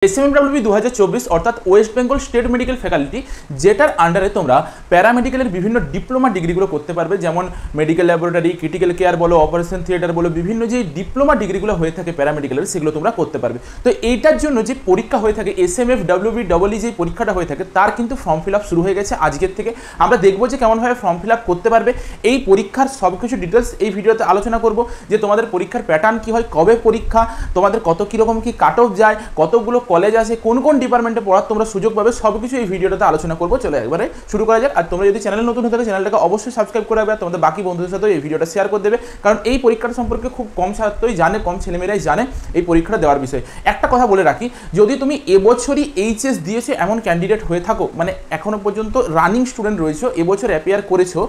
SMFWB 2024 অর্থাৎ West Bengal state medical faculty, যেটার আন্ডারে তোমরা প্যারামেডিক্যালের বিভিন্ন ডিপ্লোমা ডিগ্রিগুলো করতে পারবে, যেমন মেডিকেল ল্যাবরেটরি, ক্রিটিক্যাল কেয়ার বলো, অপারেশন থিয়েটার বলো, বিভিন্ন যে ডিপ্লোমা ডিগ্রিগুলো হয়ে থাকে প্যারামেডিক্যালের, সেগুলো তোমরা করতে পারবে। তো এইটার জন্য যে পরীক্ষা হয়ে থাকে SMFWB যে পরীক্ষাটা হয়ে থাকে, তার কিন্তু ফর্ম ফিল আপ শুরু হয়ে গেছে আজকের থেকে। আমরা দেখবো যে কেমনভাবে ফর্ম ফিল আপ করতে পারবে। এই পরীক্ষার সব কিছু ডিটেলস এই ভিডিওতে আলোচনা করব, যে তোমাদের পরীক্ষার প্যাটার্ন কী হয়, কবে পরীক্ষা, তোমাদের কত কীরকম কী কাট অফ যায়, কতগুলো কলেজ আছে, কোন কোন ডিপার্টমেন্টে পড়ার তোমরা সুযোগ পাবে, সব কিছু এই ভিডিওটাতে আলোচনা করবো। চলো একবারে শুরু করা যাক। আর তোমরা যদি চ্যানেলে নতুন হয়ে থাকে চ্যানেলটাকে অবশ্যই সাবস্ক্রাইব করে রাখবে, তোমাদের বাকি বন্ধুদের সাথে এই ভিডিওটা শেয়ার করে দেবে, কারণ এই পরীক্ষাটা সম্পর্কে খুব কম ছাত্রই জানে, কম ছেলেমেয়েরাই জানে এই পরীক্ষাটা দেওয়ার বিষয়ে। একটা কথা বলে রাখি, যদি তুমি এবছরই এইচএস দিয়েছো এমন ক্যান্ডিডেট হয়ে থাকো, মানে এখনো পর্যন্ত রানিং স্টুডেন্ট রয়েছো, এবছর অ্যাপিয়ার করেছো,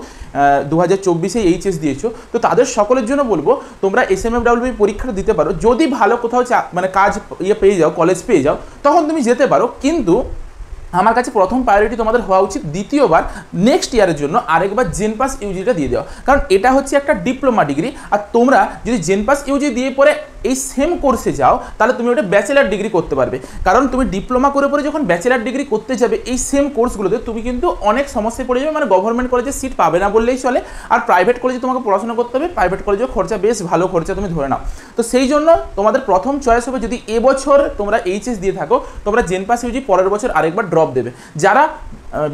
2024-এ এইচএস দিয়েছো, তো তাদের সকলের জন্য বলবো তোমরা SMFWB পরীক্ষাটা দিতে পারো। যদি ভালো কোথাও মানে কাজ পেয়ে যাও, কলেজ পেয়ে যাও, তখন তুমি যেতে পারো। কিন্তু আমার কাছে প্রথম প্রায়োরিটি তোমাদের হওয়া উচিত দ্বিতীয়বার নেক্সট ইয়ারের জন্য আরেকবার জেনপাস ইউজিটা দিয়ে দেওয়া, কারণ এটা হচ্ছে একটা ডিপ্লোমা ডিগ্রি। আর তোমরা যদি জেনপাস ইউজি দিয়ে পরে এই সেম কোর্সে যাও, তাহলে তুমি ওটা ব্যাচেলার ডিগ্রি করতে পারবে। কারণ তুমি ডিপ্লোমা করে পরে যখন ব্যাচেলার ডিগ্রি করতে যাবে এই সেম কোর্সগুলোতে, তুমি কিন্তু অনেক সমস্যায় পড়ে যাবে, মানে গভর্নমেন্ট কলেজে সিট পাবে না বললেই চলে। আর প্রাইভেট কলেজে তোমাকে পড়াশোনা করতে হবে, প্রাইভেট কলেজেও খরচা বেশ ভালো খরচা তুমি ধরে নাও। তো সেই জন্য তোমাদের প্রথম চয়েস হবে, যদি এবছর তোমরা এইচএস দিয়ে থাকো, তোমরা জেনপাস ইউজি পরের বছর আরেকবার ড্রপ দেবে। যারা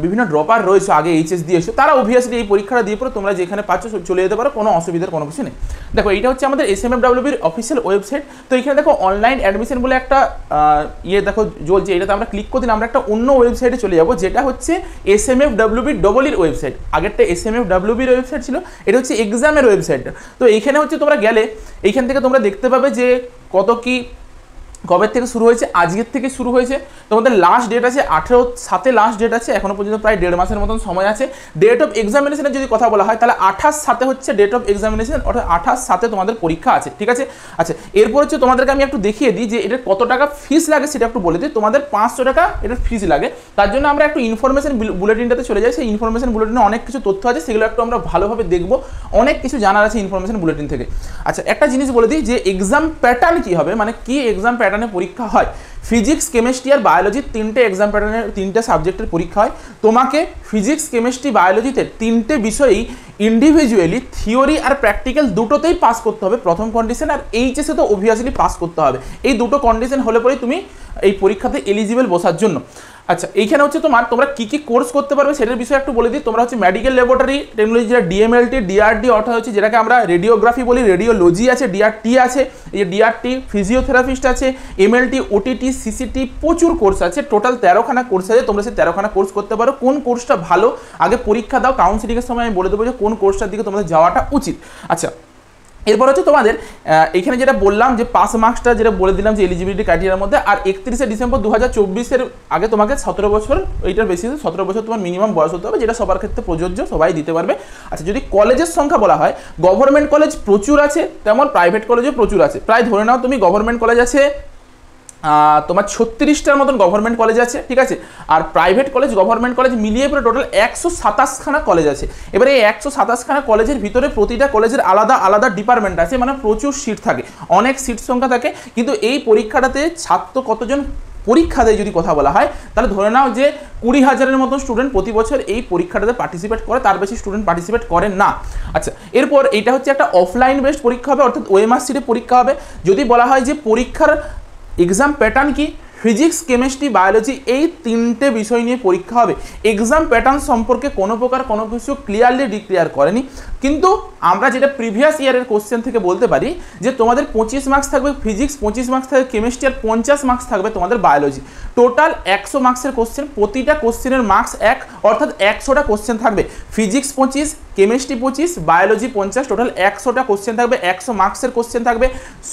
বিভিন্ন ড্রপার রয়েছে, আগে এইচএস দিয়েছো, তারা অবভিয়াসলি এই পরীক্ষাটা দিয়ে পরে তোমরা যেখানে পাচ্ছ চলে যেতে পারো, কোনো অসুবিধার কোনো কিছু নেই। দেখো, এইটা হচ্ছে আমাদের SMFWBর অফিসিয়াল ওয়েবসাইট। তো এখানে দেখো অনলাইন অ্যাডমিশন বলে একটা দেখো জ্বলছে, এটাতে আমরা ক্লিক করে দিন, আমরা একটা অন্য ওয়েবসাইটে চলে যাবো, যেটা হচ্ছে SMFWB ওয়েবসাইট। আগেরটা SMFWBর ওয়েবসাইট ছিল, এটা হচ্ছে এক্সামের ওয়েবসাইট। তো এইখানে হচ্ছে তোমরা গেলে এইখান থেকে তোমরা দেখতে পাবে যে কত কি কবে থেকে শুরু হয়েছে। আজকের থেকে শুরু হয়েছে। তোমাদের লাস্ট ডেট আছে 18/7 লাস্ট ডেট আছে, এখনো পর্যন্ত প্রায় 1.5 মাসের মতন সময় আছে। ডেট অফ এক্সামিনেশনের যদি কথা বলা হয়, তাহলে 28/7 হচ্ছে ডেট অফ এক্সামিনেশন, অর্থাৎ 28/7 তোমাদের পরীক্ষা আছে, ঠিক আছে। আচ্ছা, এরপর হচ্ছে তোমাদেরকে আমি একটু দেখিয়ে দিই যে এটার কত টাকা ফিস লাগে, সেটা একটু বলে দিই। তোমাদের 500 টাকা এটার ফিস লাগে। তার জন্য আমরা একটু ইনফরমেশন বুলেটিনটাতে চলে যাই। সেই ইনফরমেশন বুলেটিনে অনেক কিছু তথ্য আছে, সেগুলো একটু আমরা ভালোভাবে দেখবো, অনেক কিছু জানার আছে ইনফরমেশন বুলেটিন থেকে। আচ্ছা, একটা জিনিস বলে দিই যে এক্সাম প্যাটার্ন কী হবে, মানে কি এক্সাম প্যাটার্নে পরীক্ষা হয়। ফিজিক্স, কেমিস্ট্রি আর বায়োলজি 3টে এক্সাম প্যাটার্নের 3টে সাবজেক্টের পরীক্ষা হয়। তোমাকে ফিজিক্স, কেমিস্ট্রি, বায়োলজিতে 3টে বিষয়েই ইন্ডিভিজুয়ালি থিওরি আর প্র্যাকটিক্যাল দুটোতেই পাস করতে হবে, প্রথম কন্ডিশন। আর এইচএসে তো অবভিয়াসলি পাস করতে হবে। এই দুটো কন্ডিশন হলে পরেই তুমি এই পরীক্ষাতে এলিজিবল বসার জন্য। আচ্ছা, এইখানে হচ্ছে তোমরা কী কী কোর্স করতে পারবে সেটার বিষয়ে একটু বলে দিই। তোমরা হচ্ছে মেডিকেল ল্যাবরেটরি টেকনোলজি, যেটা DMLT, DRD অর্থাৎ হচ্ছে যেটাকে আমরা রেডিওগ্রাফি বলি, রেডিওলজি আছে, DRT আছে, এই যে DRT ফিজিওথেরাপিস্ট আছে, MLT, OTT, CCT, প্রচুর কোর্স আছে। টোটাল 13খানা কোর্স আছে। তোমরা সেই 13খানা কোর্স করতে পারো। কোন কোর্সটা ভালো আগে পরীক্ষা দাও, কাউন্সিলিংয়ের সময় আমি বলে দেবো যে কোন কোর্সটার দিকে তোমাদের যাওয়াটা উচিত। আচ্ছা, এরপর হচ্ছে তোমাদের এখানে যেটা বললাম যে পাস মার্কসটা যেটা বলে দিলাম যে এলিজিবিলিটি ক্রাইটেরিয়ার মধ্যে, আর 31শে ডিসেম্বর 2024-এর আগে তোমাকে 17 বছর, এইটার বেশি 17 বছর তোমার মিনিমাম বয়স হতে হবে, যেটা সবার ক্ষেত্রে প্রযোজ্য, সবাই দিতে পারবে। আচ্ছা, যদি কলেজের সংখ্যা বলা হয়, গভর্নমেন্ট কলেজ প্রচুর আছে, তেমন প্রাইভেট কলেজও প্রচুর আছে। প্রায় ধরে নাও তুমি গভর্নমেন্ট কলেজ আছে তোমার 36টার মতন গভর্নমেন্ট কলেজ আছে, ঠিক আছে। আর প্রাইভেট কলেজ, গভর্নমেন্ট কলেজ মিলিয়ে পুরো টোটাল 127খানা কলেজ আছে। এবারে এই 127খানা কলেজের ভিতরে প্রতিটা কলেজের আলাদা আলাদা ডিপার্টমেন্ট আছে, মানে প্রচুর সিট থাকে, অনেক সিট সংখ্যা থাকে। কিন্তু এই পরীক্ষাটাতে ছাত্র কতজন পরীক্ষা দেয় যদি কথা বলা হয়, তাহলে ধরে নাও যে 20,000-এর মতো স্টুডেন্ট প্রতি বছর এই পরীক্ষাটাতে পার্টিসিপেট করে, তার বেশি স্টুডেন্ট পার্টিসিপেট করেন না। আচ্ছা, এরপর এইটা হচ্ছে একটা অফলাইন বেসড পরীক্ষা হবে, অর্থাৎ OMR শিটে পরীক্ষা হবে। যদি বলা হয় যে পরীক্ষার এক্সাম প্যাটার্ন কি, ফিজিক্স, কেমিস্ট্রি, বায়োলজি এই 3টে বিষয় নিয়ে পরীক্ষা হবে। এক্সাম প্যাটার্ন সম্পর্কে কোনো প্রকার কোনো কিছু ক্লিয়ারলি ডিক্লেয়ার করেনি, কিন্তু আমরা যেটা প্রিভিয়াস ইয়ারের কোশ্চেন থেকে বলতে পারি যে তোমাদের 25 মার্কস থাকবে ফিজিক্স, 25 মার্কস থাকবে কেমিস্ট্রি, আর 50 মার্কস থাকবে তোমাদের বায়োলজি। টোটাল 100 মার্কসের কোশ্চেন, প্রতিটা কোশ্চেনের মার্কস 1, অর্থাৎ 100টা কোশ্চেন থাকবে। ফিজিক্স 25, কেমিস্ট্রি 25, বায়োলজি 50, টোটাল 100টা কোশ্চেন থাকবে, 100 মার্কসের কোশ্চেন থাকবে।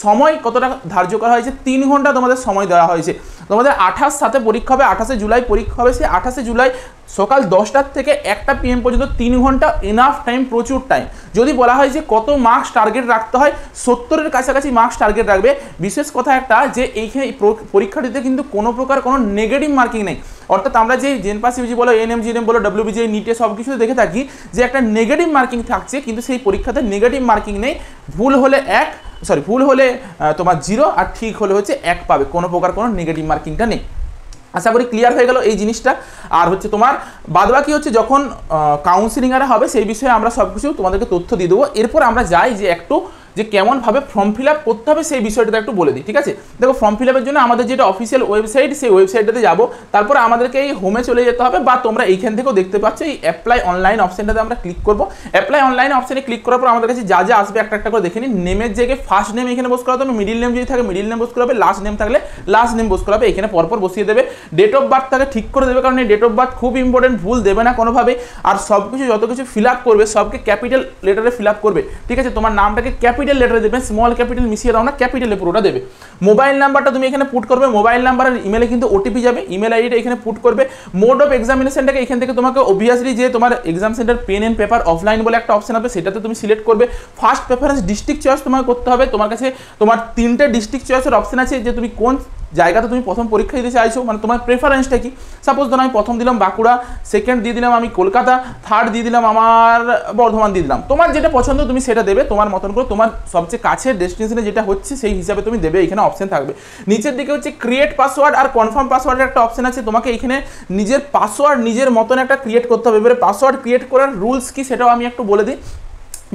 সময় কতটা ধার্য করা হয়েছে, 3 ঘন্টা তোমাদের সময় দেওয়া হয়েছে। তোমাদের 28/7 পরীক্ষা হবে, 28শে জুলাই পরীক্ষা হবে। সেই 28শে জুলাই সকাল 10টার থেকে 1টা PM পর্যন্ত 3 ঘন্টা এনাফ টাইম, প্রচুর টাইম। যদি বলা হয় যে কত মার্কস টার্গেট রাখতে হয়, 70-এর কাছাকাছি মার্কস টার্গেট রাখবে। বিশেষ কথা একটা যে এইখানে পরীক্ষাটিতে কিন্তু কোনো প্রকার কোনো নেগেটিভ মার্কিং নেই, অর্থাৎ আমরা যে জেনপাস ইউজি বলো, এনএম জিএনএম বলো, WBJ, নিটে সব কিছু দেখে থাকি যে একটা নেগেটিভ মার্কিং থাকছে, কিন্তু সেই পরীক্ষাতে নেগেটিভ মার্কিং নেই। ভুল হলে 1, সরি ভুল হলে তোমার 0 আর ঠিক হলে হচ্ছে 1 পাবে, কোনো প্রকার কোনো নেগেটিভ মার্কিংটা নেই। আশা করি ক্লিয়ার হয়ে গেল এই জিনিসটা। আর হচ্ছে তোমার বাদবাকি হচ্ছে যখন কাউন্সিলিং আরে হবে সেই বিষয়ে আমরা সব কিছু তোমাদেরকে তথ্য দিয়ে দেবো। এরপর আমরা যাই যে একটু যে কেমনভাবে ফর্ম ফিল আপ করতে হবে সেই বিষয়টা একটু বলে দিই, ঠিক আছে। দেখো ফর্ম ফিল আপের জন্য আমাদের যেটা অফিসিয়াল ওয়েবসাইট, সেই ওয়েবসাইটটাতে যাবো, তারপর আমাদেরকে এই হোমে চলে যেতে হবে, বা তোমরা এইখান থেকেও দেখতে পাচ্ছ এই অ্যাপ্লাই অনলাইন অপশানটাতে আমরা ক্লিক করবো। অ্যাপ্লাই অনলাইন অপশানে ক্লিক করার পর আমাদের কাছে যা যা আসবে একটা একটা করে দেখে নিই। নেমের জায়গায় ফার্স্ট নেম এখানে বস করাতে হবে, মিডিল নেম যদি থাকে মিডিল নেম বস করাবে, লাস্ট নেম থাকলে লাস্ট নেম বস করাবে, এখানে পরপর বসিয়ে দেবে। ডেট অফ বার্থ তাকে ঠিক করে দেবে, কারণ এই ডেট অফ বার্থ খুব ইম্পর্টেন্ট, ভুল দেবে না কোনোভাবে। আর সব কিছু যত কিছু ফিল আপ করবে সবকে ক্যাপিটাল লেটারে ফিল আপ করবে, ঠিক আছে। তোমার নামটাকে ক্যাপিটাল লেটারে দেবে, স্মল ক্যাপিটাল মিশিয়ে দাও না, ক্যাপিটালে পুরোটা দেবে। মোবাইল নাম্বারটা তুমি এখানে পুট করবে, মোবাইল নাম্বার আর ইমেলে কিন্তু ওটিপি যাবে, ইমেল আইডিটা এখানে পুট করবে। মোড অফ এক্সামিনেশনটাকে এখান থেকে তোমাকে অবভিয়াসলি যে তোমার exam centre pen and paper offline বলে একটা অপশন আছে সেটাতে তুমি সিলেক্ট করবে। ফার্স্ট প্রেফারেন্স ডিস্ট্রিক্ট চয়েস তোমাকে করতে হবে, তোমার কাছে তোমার 3টে ডিস্ট্রিক্ট চয়েসের অপশন আছে যে তুমি কোন জায়গাতে তুমি প্রথম পরীক্ষা দিতে চাইছো, মানে তোমার প্রেফারেন্সটা কি। সাপোজ ধরো আমি প্রথম দিলাম বাঁকুড়া, সেকেন্ড দিয়ে দিলাম আমি কলকাতা, থার্ড দিয়ে দিলাম আমার বর্ধমান দিয়ে দিলাম। তোমার যেটা পছন্দ তুমি সেটা দেবে তোমার মতন করে, তোমার সবচেয়ে কাছের ডেস্টিনেশনে যেটা হচ্ছে সেই হিসাবে তুমি দেবে, এখানে অপশন থাকবে। নিচের দিকে হচ্ছে ক্রিয়েট পাসওয়ার্ড আর কনফার্ম পাসওয়ার্ডের একটা অপশন আছে, তোমাকে এখানে নিজের পাসওয়ার্ড নিজের মতন একটা ক্রিয়েট করতে হবে। এবারে পাসওয়ার্ড ক্রিয়েট করার রুলস কি সেটাও আমি একটু বলে দিই,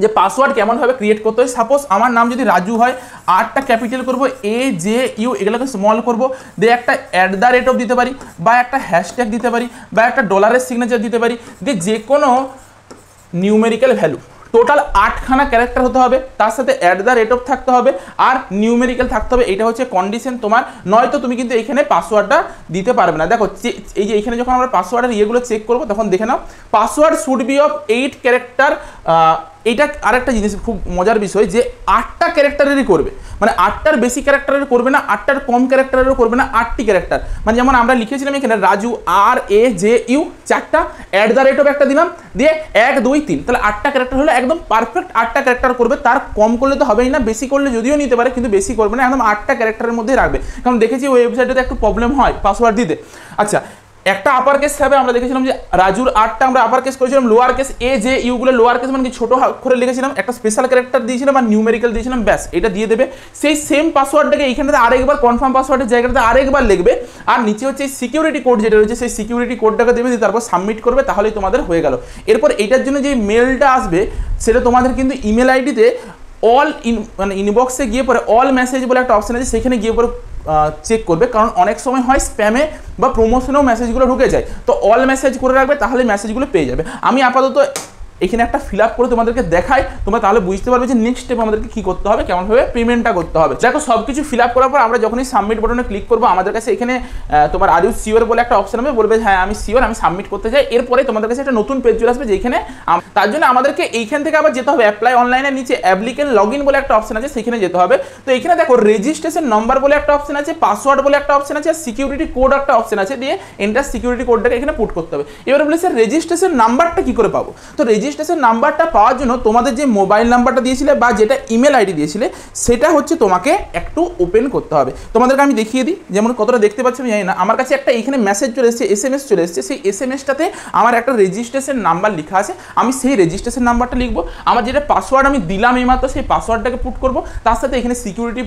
যে পাসওয়ার্ড কেমনভাবে ক্রিয়েট করতে হয়। সাপোজ আমার নাম যদি রাজু হয়, আরটা ক্যাপিটাল করবো, AJU এগুলোকে স্মল করবো, দিয়ে একটা @ দিতে পারি, বা একটা হ্যাশট্যাগ দিতে পারি, বা একটা ডলারের সিগনেচার দিতে পারি, দিয়ে যে কোনো নিউমেরিক্যাল ভ্যালু, টোটাল 8খানা ক্যারেক্টার হতে হবে, তার সাথে @ থাকতে হবে আর নিউমেরিক্যাল থাকতে হবে। এটা হচ্ছে কন্ডিশন তোমার, নয়তো তুমি কিন্তু এখানে পাসওয়ার্ডটা দিতে পারবে না। দেখো এই যে এখানে যখন আমরা পাসওয়ার্ডের ইয়েগুলো চেক করবো তখন দেখে নাও, password should be of 8 character. এইটা আরেকটা জিনিস খুব মজার বিষয় যে 8টা ক্যারেক্টারেরই করবে, মানে 8টার বেশি ক্যারেক্টারের করবে না, 8টার কম ক্যারেক্টারেরও করবে না, 8টি ক্যারেক্টার। মানে যেমন আমরা লিখেছিলাম এখানে রাজু RAJU 4টা, @ একটা দিলাম, দিয়ে 1 2 3, তাহলে 8টা ক্যারেক্টার হলো একদম পারফেক্ট 8টা ক্যারেক্টার করবে। তার কম করলে তো হবেই না, বেশি করলে যদিও নিতে পারে কিন্তু বেশি করবে না, একদম 8টা ক্যারেক্টারের মধ্যেই রাখবে। কারণ দেখেছি ওয়েবসাইটে একটু প্রবলেম হয় পাসওয়ার্ড দিতে। আচ্ছা, একটা আপার কেস হবে, আমরা দেখেছিলাম যে রাজুর 8টা আমরা আপার কেস করেছিলাম, লোয়ার কেস AJU গুলো লোয়ার কেস মানে কি ছোট করে লিখেছিলাম, একটা স্পেশাল ক্যারেক্টার দিয়েছিলাম আর নিউমেরিক্যাল দিয়েছিলাম, ব্যাস এটা দিয়ে দেবে। সেই সেম পাসওয়ার্ডটাকে এইখানে আরেকবার কনফার্ম পাসওয়ার্ডের জায়গাটাতে আরেকবার লিখবে, আর নিচে হচ্ছে সিকিউরিটি কোড যেটা রয়েছে সেই সিকিউরিটি কোডটাকে দেবে, তারপর সাবমিট করবে, তাহলেই তোমাদের হয়ে গেল। এরপর এটার জন্য যে মেলটা আসবে সেটা তোমাদের কিন্তু ইমেল আইডিতে অল মানে ইনবক্সে গিয়ে পরে অল মেসেজ বলে একটা অপশন আছে, সেখানে গিয়ে পরে চেক করবে, কারণ অনেক সময় হয় স্প্যামে বা প্রমোশনেও মেসেজগুলো ঢুকে যায়। তো অল মেসেজ করে রাখবে, তাহলে মেসেজগুলো পেয়ে যাবে। আমি আপাতত এখানে একটা ফিল আপ করে তোমাদেরকে দেখাই, তোমরা তাহলে বুঝতে পারবে যে নেক্সট স্টেপ আমাদেরকে কী করতে হবে, কেমনভাবে পেমেন্টটা করতে হবে। দেখো সব কিছু ফিল আপ করার পর আমরা যখনই সাবমিট বাটনে ক্লিক করবো, আমাদের কাছে এখানে তোমার আর ইউ শিওর বলে একটা অপশন হবে, বলবে হ্যাঁ আমি শিওর, আমি সাবমিট করতে চাই। এরপরে তোমাদের কাছে একটা নতুন পেজ চলে আসবে, যেখানে তার জন্য আমাদেরকে এইখান থেকে আবার যেতে হবে অ্যাপ্লাই অনলাইনের নিচে অ্যাপ্লিকেন্ট লগ ইন বলে একটা অপশন আছে, সেখানে যেতে হবে। তো এখানে দেখো রেজিস্ট্রেশন নম্বর বলে একটা অপশন আছে, পাসওয়ার্ড বলে একটা অপশন আছে, আর সিকিউরিটি কোড একটা অপশন আছে, দিয়ে এন্টার সিকিউরিটি কোডটাকে এখানে পুট করতে হবে। এবার বলে স্যার রেজিস্ট্রেশন নাম্বারটা কী করে পাবো? তো রেজিস্ট্রেশন নাম্বারটা পাওয়ার জন্য তোমাদের যে মোবাইল নাম্বারটা দিয়েছিলে বা যেটা ইমেল আইডি দিয়েছিলে সেটা হচ্ছে তোমাকে একটু ওপেন করতে হবে। তোমাদেরকে আমি দেখিয়ে দিই, যেমন কতটা দেখতে পাচ্ছি আমি জানি না, আমার কাছে একটা এখানে মেসেজ চলে এসেছে, SMS চলে এসেছে। সেই SMSটাতে আমার একটা রেজিস্ট্রেশন নাম্বার লেখা আছে, আমি সেই রেজিস্ট্রেশন নাম্বারটা লিখবো। আমার যেটা পাসওয়ার্ড আমি দিলাম এইমাত্র সেই পাসওয়ার্ডটাকে পুট করবো, তার সাথে এখানে সিকিউরিটি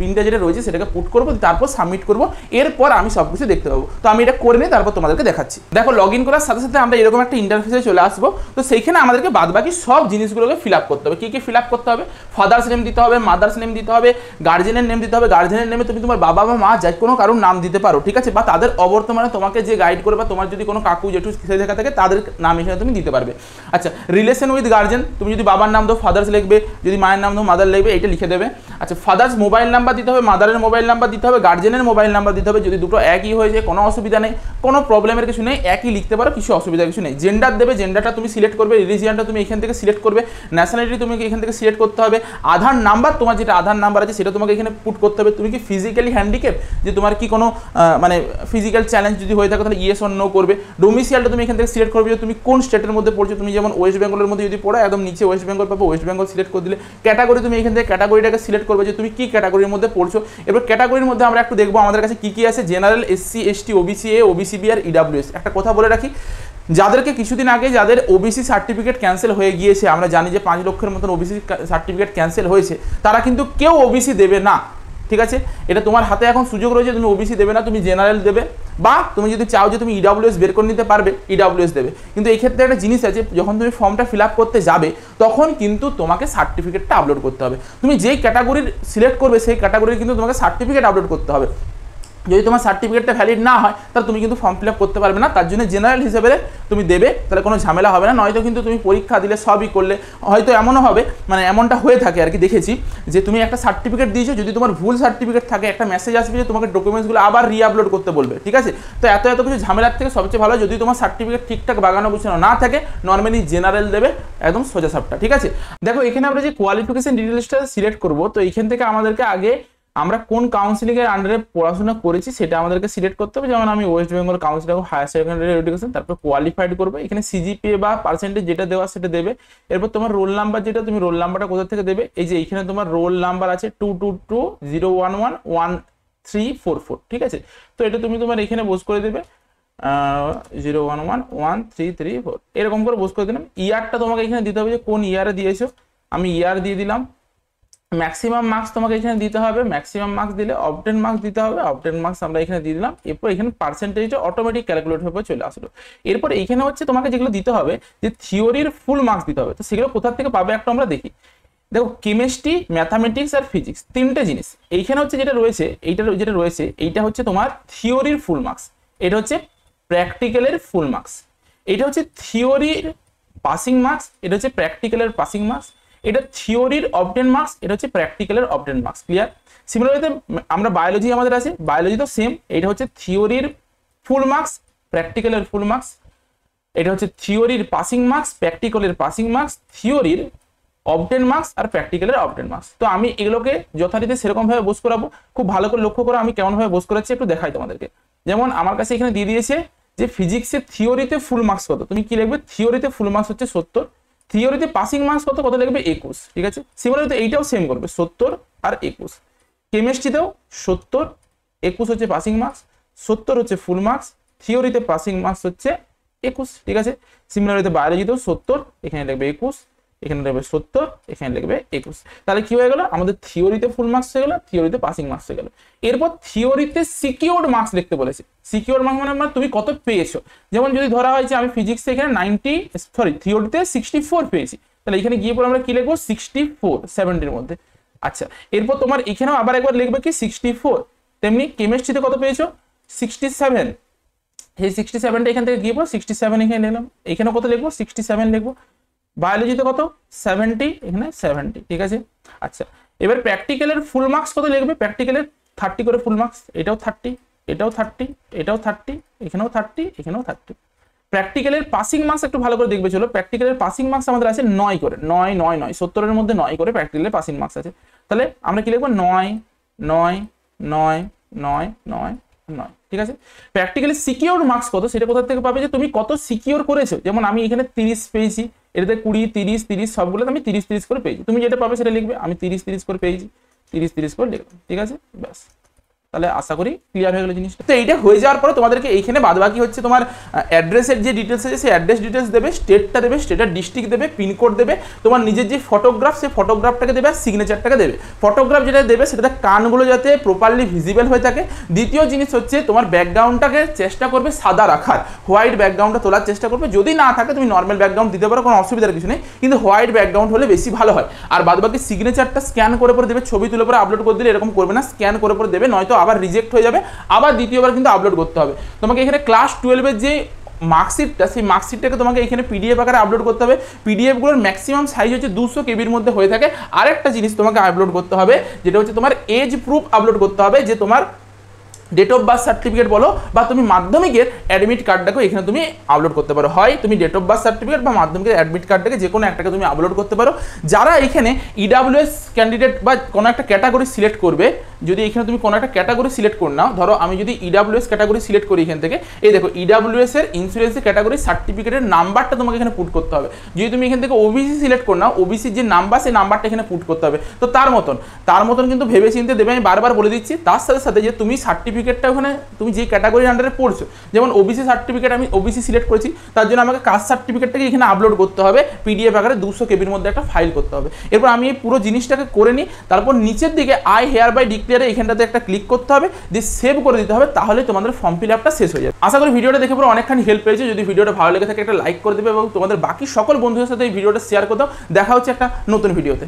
পিনটা যেটা রয়েছে সেটাকে পুট করবো, তারপর সাবমিট করবো। এরপর আমি সব কিছু দেখতে পাবো। তো আমি এটা করে নিই, তারপর তোমাদেরকে দেখাচ্ছি। দেখো লগ ইন করার সাথে সাথে আমরা এরকম একটা ইন্টারফেসে চলে আসবো। তো সেইখানে আমাদেরকে বাদবাকি সব জিনিসগুলোকে ফিল আপ করতে হবে। কী কী ফিল আপ করতে হবে? ফাদার্স নেম দিতে হবে, মাদার্স নেম দিতে হবে, গার্জেনের নেম দিতে হবে। গার্জেনের নেমে তুমি তোমার বাবা বা মা যে কোনো কারোর নাম দিতে পারো, ঠিক আছে, বা তাদের অবর্তমানে তোমাকে যে গাইড করবে, বা তোমার যদি কোনো কাকু জেঠু সে জায়গা থাকে তাদের নাম এখানে তুমি দিতে পারবে। আচ্ছা, রিলেশন উইথ গার্জেন, তুমি যদি বাবার নাম দাও ফাদার্স লিখবে, যদি মায়ের নাম দাও মাদার লিখবে, এটা লিখে দেবে। আচ্ছা, ফাদার্স মোবাইল নাম্বার দিতে হবে, মাদারের মোবাইল নাম্বার দিতে হবে, গার্জেনের মোবাইল নাম্বার দিতে হবে। যদি দুটো একই হয়ে যায় কোনো অসুবিধা নেই, কোনো প্রবলেমের কিছু নেই, একই লিখতে পারো, কিছু অসুবিধা কিছু নেই। জেন্ডার দেবে, জেন্ডারটা তুমি সিলেক্ট করবে, রিলিজিয়ানটা তুমি এখান থেকে সিলেক্ট করবে, ন্যাশনালিটি তুমি এখান থেকে সিলেক্ট করতে হবে। আধার নাম্বার, তোমার যেটা আধার নাম্বার আছে সেটা তোমাকে এখানে পুট করতে হবে। তুমি কি ফিজিক্যালি হ্যান্ডিক্যাপ, যে তোমার কি কোনো মানে ফিজিক্যাল চ্যালেঞ্জ যদি হয়ে থাকে তাহলে ইয়েস অর নো করবে। ডোমিসিয়ালটা তুমি এখান থেকে সিলেক্ট করবে, যে তুমি কোন স্টেটের মধ্যে পড়ছো। তুমি যেমন ওয়েস্ট বেঙ্গলের মধ্যে যদি পড়ো, একদম নিচে ওয়েস্ট বেঙ্গল পাবো, ওয়েস্ট বেঙ্গল সিলেক্ট করে দিলে। ক্যাটাগরি তুমি এখান থেকে ক্যাটাগরিটাকে সিলেক্ট করবে, যে তুমি কি ক্যাটাগরির মধ্যে পড়ছো। এবার ক্যাটাগরির মধ্যে আমরা একটু দেখবো আমাদের কাছে কি কি আছে। General, SC ST OBC A OBC B আর EWS। একটা কথা বলে রাখি, যাদেরকে কিছুদিন আগে যাদের ওবিসি সার্টিফিকেট ক্যান্সেল হয়ে গিয়েছে, আমরা জানি যে 5 লক্ষের মতন ওবিসি সার্টিফিকেট ক্যান্সেল হয়েছে, তারা কিন্তু কেউ ওবিসি দেবে না, ঠিক আছে? এটা তোমার হাতে এখন সুযোগ রয়েছে, তুমি ওবিসি দেবে না, তুমি জেনারেল দেবে, বা তুমি যদি চাও যে তুমি ইডাব্লিউএস বের করে নিতে পারবে, ইডাব্লিউএস দেবে। কিন্তু এই ক্ষেত্রে একটা জিনিস আছে, যখন তুমি ফর্মটা ফিল আপ করতে যাবে তখন কিন্তু তোমাকে সার্টিফিকেটটা আপলোড করতে হবে। তুমি যেই ক্যাটাগরির সিলেক্ট করবে সেই ক্যাটাগরির কিন্তু তোমাকে সার্টিফিকেট আপলোড করতে হবে। যদি তোমার সার্টিফিকেটটা ভ্যালিড না হয় তাহলে তুমি কিন্তু ফর্ম ফিল আপ করতে পারবে না। তার জন্য জেনারেল হিসেবে তুমি দেবে, তাহলে কোনো ঝামেলা হবে না। নয়তো কিন্তু তুমি পরীক্ষা দিলে সবই করলে হয়তো এমনও হবে, মানে এমনটা হয়ে থাকে আর কি, দেখেছি যে তুমি একটা সার্টিফিকেট দিয়েছো, যদি তোমার ভুল সার্টিফিকেট থাকে একটা মেসেজ আসবে যে তোমাকে ডকুমেন্টসগুলো আবার রিআপলোড করতে বলবে, ঠিক আছে? তো এত কিছু ঝামেলার থেকে সবচেয়ে ভালো যদি তোমার সার্টিফিকেট ঠিকঠাক বাগানো গুছানো না থাকে, নর্মালি জেনারেল দেবে, একদম সোজা সাপটা, ঠিক আছে? দেখো এখানে আমরা যে কোয়ালিফিকেশন ডিটেলসটা সিলেক্ট করবো, তো এইখান থেকে আমাদেরকে আগে আমরা কোন কাউন্সিলিং এর আন্ডারে পড়াশোনা করেছি সেটা আমাদেরকে সিলেক্ট করতে হবে। যেমন আমি West Bengal council of higher secondary education, তারপর কোয়ালিফাইড করবে, এখানে সিজিপিএ বা পার্সেন্টেজ যেটা দেওয়া সেটা দেবে। এরপর তোমার রোল নাম্বার, যেটা তুমি রোল নাম্বারটা কোথা থেকে দেবে, এই যে এখানে তোমার রোল নাম্বার আছে 22201111344, ঠিক আছে? তো এটা তুমি তোমার এখানে বোস করে দেবে 01111334, এরকম করে বোস করে দিলাম। ইয়ারটা তোমাকে এখানে দিতে হবে যে কোন ইয়ারে দিয়েছো, আমি ইয়ার দিয়ে দিলাম। ম্যাক্সিমাম মার্কস তোমাকে এখানে দিতে হবে, ম্যাক্সিমাম মার্কস দিলে অবটেন মার্কস দিতে হবে, অবটেন মার্কস আমরা এখানে দিয়ে দিলাম। এরপর এখানে পার্সেন্টেজটা অটোমেটিক ক্যালকুলেট হয়ে চলে আসলো। এরপর এইখানে হচ্ছে তোমাকে যেগুলো দিতে হবে, যে থিওরির ফুল মার্কস দিতে হবে, তো সেগুলো কোথা থেকে পাবে একটা আমরা দেখি। দেখো কেমিস্ট্রি, ম্যাথামেটিক্স আর ফিজিক্স, তিনটে জিনিস এইখানে হচ্ছে যেটা রয়েছে, এইটা হচ্ছে তোমার থিওরির ফুল মার্কস, এটা হচ্ছে প্র্যাকটিক্যালের ফুল মার্কস, এটা হচ্ছে থিওরির পাসিং মার্কস, এটা হচ্ছে প্র্যাকটিক্যালের পাসিং মার্কস, এটা থিওরির অবটেন মার্কস, এটা হচ্ছে প্র্যাকটিক্যালের অবটেন মার্কস। ক্লিয়ার? সিমিলারলি আমরা বায়োলজি আমাদের আছে, বায়োলজি তো সেম, এটা হচ্ছে থিওরির ফুল মার্কস, প্র্যাকটিক্যালের ফুল মার্কস, এটা হচ্ছে থিওরির পাসিং মার্কস, প্র্যাকটিক্যালের পাসিং মার্কস, থিওরির অবটেন মার্কস আর প্র্যাকটিক্যালের অবটেন মার্কস। তো আমি এগুলোকে যথারীতি সেরকম ভাবে বোস করাবো। খুব ভালো করে লক্ষ্য করো আমি কেমন ভাবে বোস করাচ্ছি, একটু দেখাই তোমাদেরকে। যেমন আমার কাছে এখানে দিয়ে দিয়েছে যে ফিজিক্সের থিওরিতে ফুল মার্কস কত, তুমি কি লিখবে, থিওরিতে ফুল মার্কস হচ্ছে 70, থিওরিতে পাসিং মার্কস কত লিখবে 21, ঠিক আছে? সিমিলারলি এইটাও সেম করবে 70 আর 21। কেমিস্ট্রিতেও 70, 21 হচ্ছে পাসিং মার্কস, 70 হচ্ছে ফুল মার্কস, থিওরিতে পাসিং মার্কস হচ্ছে 21, ঠিক আছে? সিমিলারলি বায়োলজিতেও 70, এখানে লিখবে 21, এখানে লিখবে 70, এখানে লিখবে 21। তাহলে কি হয়ে গেল, আমাদের থিওরিতে ফুল মার্কস হয়ে গেল, থিওরিতে পাসিং মার্কস হয়ে গেল। এরপর থিওরিতে সিকিউরড মার্কস লিখতে বলেছে। সিকিউরড মার্কস মানে তুমি কত পেয়েছো। যেমন যদি ধরা হয় যে আমি ফিজিক্সে এখানে থিওরিতে 64 পেয়েছি, তাহলে এখানে গিয়ে পরে আমরা কি লিখবো 64, 70-এর মধ্যে। আচ্ছা, এরপর তোমার এখানেও আবার একবার লিখবে কি 64। তেমনি কেমিস্ট্রিতে কত পেয়েছো 67, এই 67টা এখান থেকে গিয়ে পরে 67 এখানে লিখলাম, এখানে কত লিখবো 67 লিখবো। বায়োলজিতে কত 70, এখানে 70, ঠিক আছে? আচ্ছা, এবার প্র্যাকটিক্যালের ফুল মার্কস কত লিখবে, প্র্যাকটিক্যালের 30 করে ফুল মার্কস, এটাও 30, এটাও 30, এটাও 30, এখানেও 30, এখানেও 30। প্র্যাকটিক্যালের পাসিং মার্কস একটু ভালো করে দেখবে, চলো। প্র্যাকটিক্যালের পাসিং মার্কস আমাদের আছে 9 করে, 9 9 9, 70-এর মধ্যে 9 করে প্র্যাকটিক্যালের পাসিং মার্কস আছে। তাহলে আমরা কি লিখবো 9 9 9 9 9 9, ঠিক আছে? প্র্যাকটিক্যালি সিকিউর মার্কস কত সেটা কোথা থেকে পাবে, যে তুমি কত সিকিউর করেছো। যেমন আমি এখানে 30 পেয়েছি, এটাতে 20 30 30 সবগুলো আমি 30 30 করে পেয়েছি, তুমি যেটা পাবে সেটা লিখবে। আমি 30 30 করে পেয়েছি, 30 30 করে লিখলাম, ঠিক আছে? ব্যাস, তাহলে আশা করি ক্লিয়ার হয়ে গেল জিনিসটা। তো এইটা হয়ে যাওয়ার পরে তোমাদেরকে এইখানে বাদবাকি হচ্ছে তোমার অ্যাড্রেসের যে ডিটেলস আছে সেই অ্যাড্রেস ডিটেলস দেবে, স্টেটটা দেবে, স্টেটের ডিস্ট্রিক্ট দেবে, পিনকোড দেবে, তোমার নিজের যে ফটোগ্রাফ সেই ফটোগ্রাফটাকে দেবে আর সিগনেচারটাকে দেবে। ফটোগ্রাফ যেটা দেবে সেটাতে কানগুলো যাতে প্রপারলি ভিজিবল হয়ে থাকে। দ্বিতীয় জিনিস হচ্ছে তোমার ব্যাকগ্রাউন্ডটাকে চেষ্টা করবে সাদা রাখার, হোয়াইট ব্যাকগ্রাউন্ডটা তোলার চেষ্টা করবে। যদি না থাকে তুমি নর্মাল ব্যাকগ্রাউন্ড দিতে পারো, কোনো অসুবিধার কিছু নেই, কিন্তু হোয়াইট ব্যাকগ্রাউন্ড হলে বেশি ভালো হয়। আর বাদবাকি সিগনেচারটা স্ক্যান করে পরে দেবে, ছবি তুলে পরে আপলোড করে দিলে এরকম করবে না, স্ক্যান করে পরে দেবে, নয়তো আবার রিজেক্ট হয়ে যাবে, আবার দ্বিতীয়বার কিন্তু আপলোড করতে হবে। তোমাকে এখানে ক্লাস 12-এর যে মার্কশিটটা, সেই মার্কশিটটাকে তোমাকে এখানে পিডিএফ আকারে আপলোড করতে হবে। পিডিএফগুলোর ম্যাক্সিমাম সাইজ হচ্ছে 200 কেবির মধ্যে হয়ে থাকে। আরেকটা জিনিস তোমাকে আপলোড করতে হবে, যেটা হচ্ছে তোমার এজ প্রুফ আপলোড করতে হবে, যে তোমার ডেট অফ বার্থ সার্টিফিকেট বলো বা তুমি মাধ্যমিকের অ্যাডমিট কার্ডটাকে এখানে তুমি আপলোড করতে পারো। হয় তুমি ডেট অফ বার্থ সার্টিফিকেট বা মাধ্যমিকের অ্যাডমিট কার্ডটাকে যে কোনো একটাকে তুমি আপলোড করতে পারো। যারা এখানে ইডাব্লিউএস ক্যান্ডিডেট বা কোনো একটা ক্যাটাগরি সিলেক্ট করবে, যদি এখানে তুমি কোনো একটা ক্যাটাগরি সিলেক্ট করে নাও, ধরো আমি যদি ইডাব্লিউএস ক্যাটাগরি সিলেক্ট করি এখান থেকে, এই দেখো ইডাব্লিউএস এর ইন্স্যুরেন্সের ক্যাটাগরি সার্টিফিকেটের নাম্বারটা তোমাকে এখানে পুট করতে হবে। যদি তুমি এখান থেকে ওবিসি সিলেক্ট করে নাও, ওবিসির যে নাম্বার সেই নাম্বারটা এখানে পুট করতে হবে। তো তার মতন কিন্তু ভেবে চিন্তে দেবে, আমি বারবার বলে দিচ্ছি। তার সাথে সাথে যে তুমি সার্টিফিকেট সার্টিফিকেটটা ওখানে তুমি যে ক্যাটাগরির আন্ডারে পড়ছো, যেমন ওবিসি সার্টিফিকেট, আমি ওবিসি সিলেক্ট করেছি, তার জন্য আমাকে কাস্ট সার্টিফিকেটটাকে এখানে আপলোড করতে হবে, পিডিএফ আকারে 200 কেবির মধ্যে একটা ফাইল করতে হবে। এরপর আমি এই পুরো জিনিসটাকে করে নিই, তারপর নিচের দিকে আই হেয়ার বাই ডিক্লেয়ারে এখানটাতে একটা ক্লিক করতে হবে, দিয়ে সেভ করে দিতে হবে, তাহলে তোমাদের ফর্ম ফিল আপটা শেষ হয়ে যাবে। আশা করি ভিডিওটা দেখে পুরো অনেকখানি হেল্প পেয়েছে। যদি ভিডিওটা ভালো লেগে থাকে একটা লাইক করে দেবে এবং তোমাদের বাকি সকল বন্ধুদের সাথে এই ভিডিওটা শেয়ার করে দাও। দেখা হচ্ছে একটা নতুন ভিডিওতে।